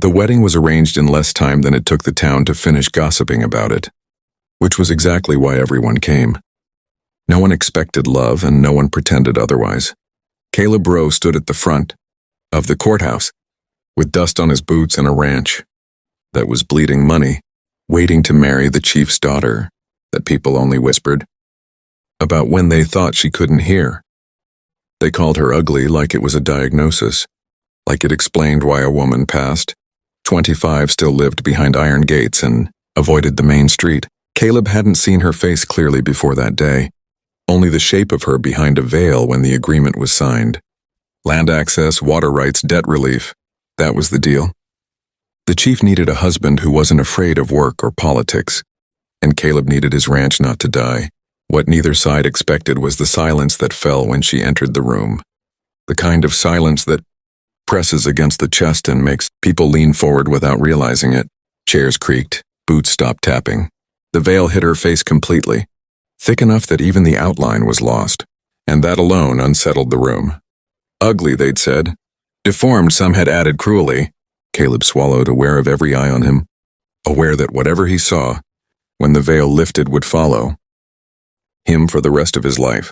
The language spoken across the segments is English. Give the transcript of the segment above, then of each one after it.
The wedding was arranged in less time than it took the town to finish gossiping about it, which was exactly why everyone came. No one expected love and no one pretended otherwise. Caleb Rowe stood at the front of the courthouse, with dust on his boots and a ranch that was bleeding money, waiting to marry the chief's daughter that people only whispered about when they thought she couldn't hear. They called her ugly like it was a diagnosis, like it explained why a woman past 25 still lived behind iron gates and avoided the main street. Caleb hadn't seen her face clearly before that day, only the shape of her behind a veil when the agreement was signed. Land access, water rights, debt relief, that was the deal. The chief needed a husband who wasn't afraid of work or politics, and Caleb needed his ranch not to die. What neither side expected was the silence that fell when she entered the room. The kind of silence that presses against the chest and makes people lean forward without realizing it. Chairs creaked, boots stopped tapping. The veil hid her face completely, thick enough that even the outline was lost, and that alone unsettled the room. Ugly, they'd said. Deformed, some had added cruelly. Caleb swallowed, aware of every eye on him, aware that whatever he saw, when the veil lifted, would follow him for the rest of his life.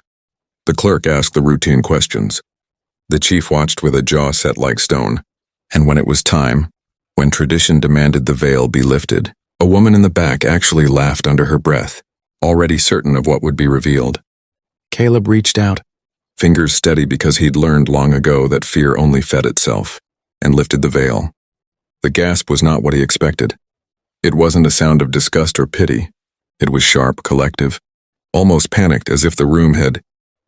The clerk asked the routine questions. The chief watched with a jaw set like stone, and when it was time, when tradition demanded the veil be lifted, a woman in the back actually laughed under her breath, already certain of what would be revealed. Caleb reached out, fingers steady because he'd learned long ago that fear only fed itself, and lifted the veil. The gasp was not what he expected. It wasn't a sound of disgust or pity. It was sharp, collective, almost panicked, as if the room had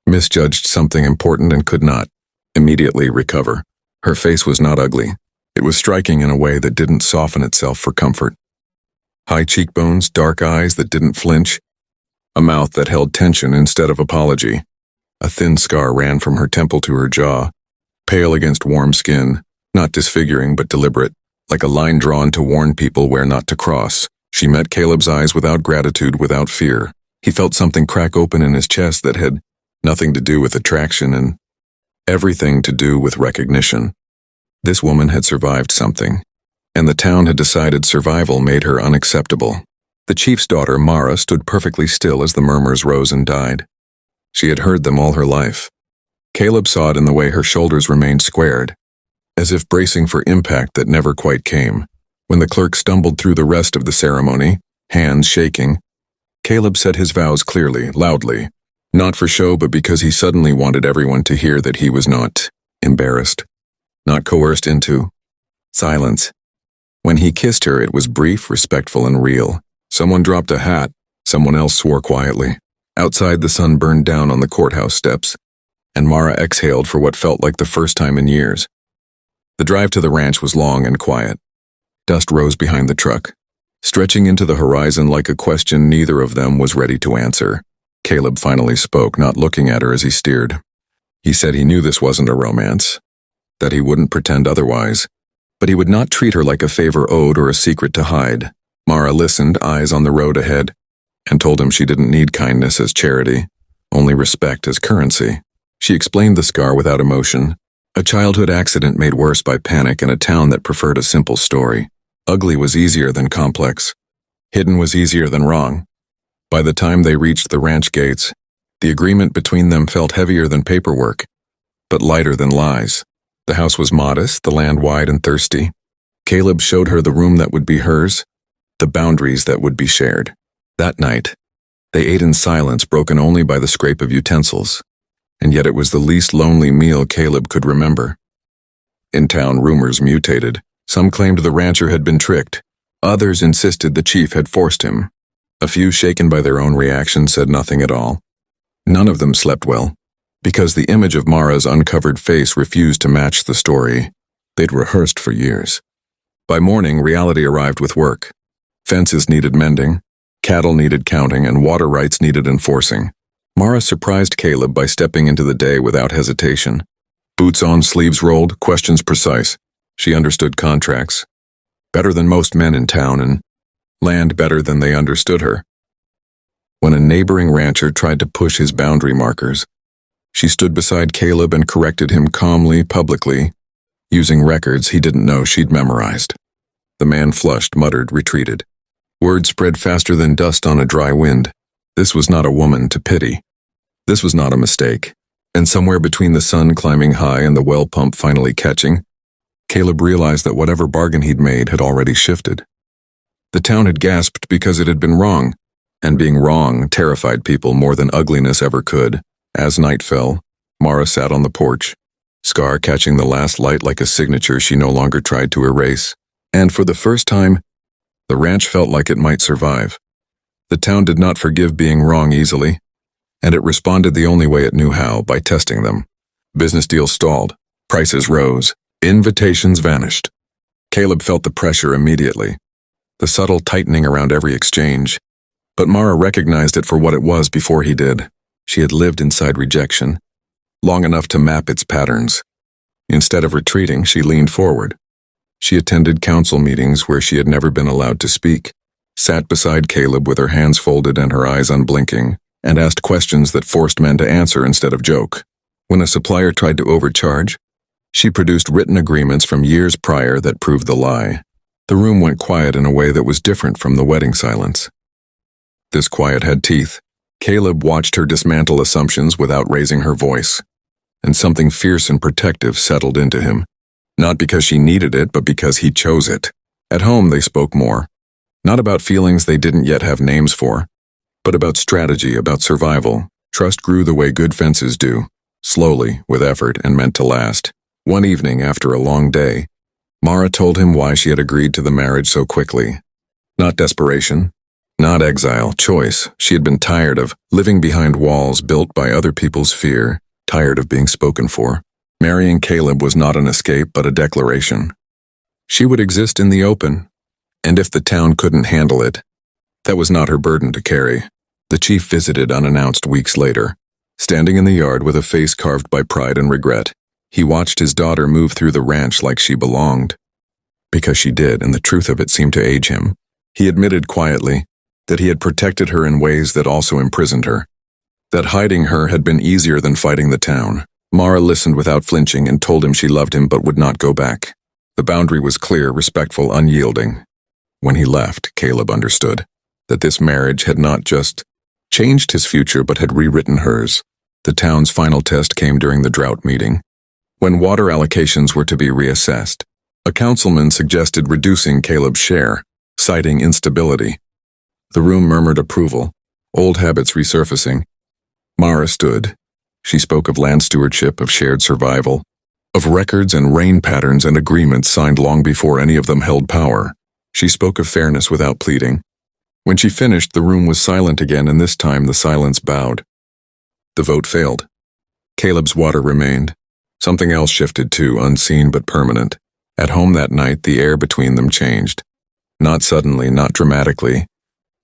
misjudged something important and could not immediately recover. Her face was not ugly. It was striking in a way that didn't soften itself for comfort. High cheekbones, dark eyes that didn't flinch, a mouth that held tension instead of apology. A thin scar ran from her temple to her jaw, pale against warm skin, not disfiguring but deliberate, like a line drawn to warn people where not to cross. She met Caleb's eyes without gratitude, without fear. He felt something crack open in his chest that had nothing to do with attraction and everything to do with recognition. This woman had survived something, and the town had decided survival made her unacceptable. The chief's daughter, Mara, stood perfectly still as the murmurs rose and died. She had heard them all her life. Caleb saw it in the way her shoulders remained squared, as if bracing for impact that never quite came. When the clerk stumbled through the rest of the ceremony, hands shaking, Caleb said his vows clearly, loudly, not for show but because he suddenly wanted everyone to hear that he was not embarrassed, not coerced into silence. When he kissed her, it was brief, respectful, and real. Someone dropped a hat, someone else swore quietly. Outside, the sun burned down on the courthouse steps, and Mara exhaled for what felt like the first time in years. The drive to the ranch was long and quiet. Dust rose behind the truck, stretching into the horizon like a question neither of them was ready to answer. Caleb finally spoke, not looking at her as he steered. He said he knew this wasn't a romance, that he wouldn't pretend otherwise, but he would not treat her like a favor owed or a secret to hide. Mara listened, eyes on the road ahead, and told him she didn't need kindness as charity, only respect as currency. She explained the scar without emotion, a childhood accident made worse by panic in a town that preferred a simple story. Ugly was easier than complex. Hidden was easier than wrong. By the time they reached the ranch gates, the agreement between them felt heavier than paperwork, but lighter than lies. The house was modest, the land wide and thirsty. Caleb showed her the room that would be hers, the boundaries that would be shared. That night, they ate in silence, broken only by the scrape of utensils, and yet it was the least lonely meal Caleb could remember. In town, rumors mutated. Some claimed the rancher had been tricked. Others insisted the chief had forced him. A few, shaken by their own reaction, said nothing at all. None of them slept well, because the image of Mara's uncovered face refused to match the story they'd rehearsed for years. By morning, reality arrived with work. Fences needed mending, cattle needed counting, and water rights needed enforcing. Mara surprised Caleb by stepping into the day without hesitation. Boots on, sleeves rolled, questions precise. She understood contracts better than most men in town, and land better than they understood her. When a neighboring rancher tried to push his boundary markers, she stood beside Caleb and corrected him calmly, publicly, using records he didn't know she'd memorized. The man flushed, muttered, retreated. Word spread faster than dust on a dry wind. This was not a woman to pity. This was not a mistake. And somewhere between the sun climbing high and the well pump finally catching, Caleb realized that whatever bargain he'd made had already shifted. The town had gasped because it had been wrong, and being wrong terrified people more than ugliness ever could. As night fell, Mara sat on the porch, Scar catching the last light like a signature she no longer tried to erase. And for the first time, the ranch felt like it might survive. The town did not forgive being wrong easily, and it responded the only way it knew how, by testing them. Business deals stalled, prices rose, invitations vanished. Caleb felt the pressure immediately, the subtle tightening around every exchange. But Mara recognized it for what it was before he did. She had lived inside rejection, long enough to map its patterns. Instead of retreating, she leaned forward. She attended council meetings where she had never been allowed to speak, sat beside Caleb with her hands folded and her eyes unblinking, and asked questions that forced men to answer instead of joke. When a supplier tried to overcharge, she produced written agreements from years prior that proved the lie. The room went quiet in a way that was different from the wedding silence. This quiet had teeth. Caleb watched her dismantle assumptions without raising her voice, and something fierce and protective settled into him. Not because she needed it, but because he chose it. At home, they spoke more. Not about feelings they didn't yet have names for, but about strategy, about survival. Trust grew the way good fences do, slowly, with effort, and meant to last. One evening, after a long day, Mara told him why she had agreed to the marriage so quickly. Not desperation, not exile, choice. She had been tired of living behind walls built by other people's fear, tired of being spoken for. Marrying Caleb was not an escape, but a declaration. She would exist in the open, and if the town couldn't handle it, that was not her burden to carry. The chief visited unannounced weeks later, standing in the yard with a face carved by pride and regret. He watched his daughter move through the ranch like she belonged. Because she did, and the truth of it seemed to age him. He admitted quietly that he had protected her in ways that also imprisoned her, that hiding her had been easier than fighting the town. Mara listened without flinching and told him she loved him but would not go back. The boundary was clear, respectful, unyielding. When he left, Caleb understood that this marriage had not just changed his future but had rewritten hers. The town's final test came during the drought meeting. When water allocations were to be reassessed, a councilman suggested reducing Caleb's share, citing instability. The room murmured approval, old habits resurfacing. Mara stood. She spoke of land stewardship, of shared survival, of records and rain patterns and agreements signed long before any of them held power. She spoke of fairness without pleading. When she finished, the room was silent again, and this time the silence bowed. The vote failed. Caleb's water remained. Something else shifted too, unseen but permanent. At home that night, the air between them changed. Not suddenly, not dramatically,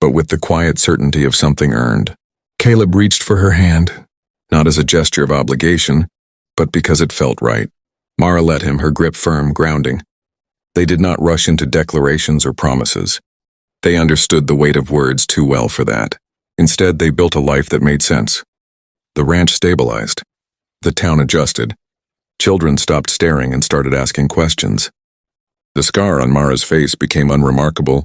but with the quiet certainty of something earned. Caleb reached for her hand, not as a gesture of obligation, but because it felt right. Mara let him, her grip firm, grounding. They did not rush into declarations or promises. They understood the weight of words too well for that. Instead, they built a life that made sense. The ranch stabilized. The town adjusted. Children stopped staring and started asking questions. The scar on Mara's face became unremarkable,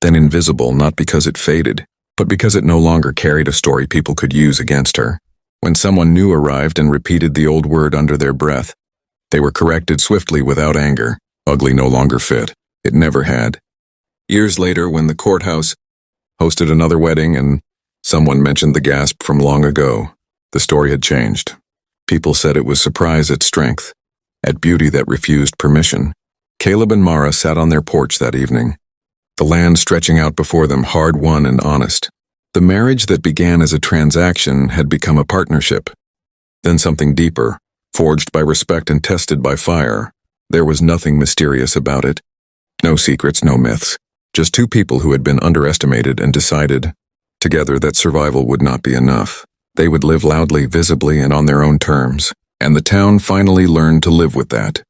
then invisible, not because it faded, but because it no longer carried a story people could use against her. When someone new arrived and repeated the old word under their breath, they were corrected swiftly without anger. Ugly no longer fit. It never had. Years later, when the courthouse hosted another wedding and someone mentioned the gasp from long ago, the story had changed. People said it was surprise at strength, at beauty that refused permission. Caleb and Mara sat on their porch that evening, the land stretching out before them, hard-won and honest. The marriage that began as a transaction had become a partnership, then something deeper, forged by respect and tested by fire. There was nothing mysterious about it. No secrets, no myths. Just two people who had been underestimated and decided, together, that survival would not be enough. They would live loudly, visibly, and on their own terms. And the town finally learned to live with that.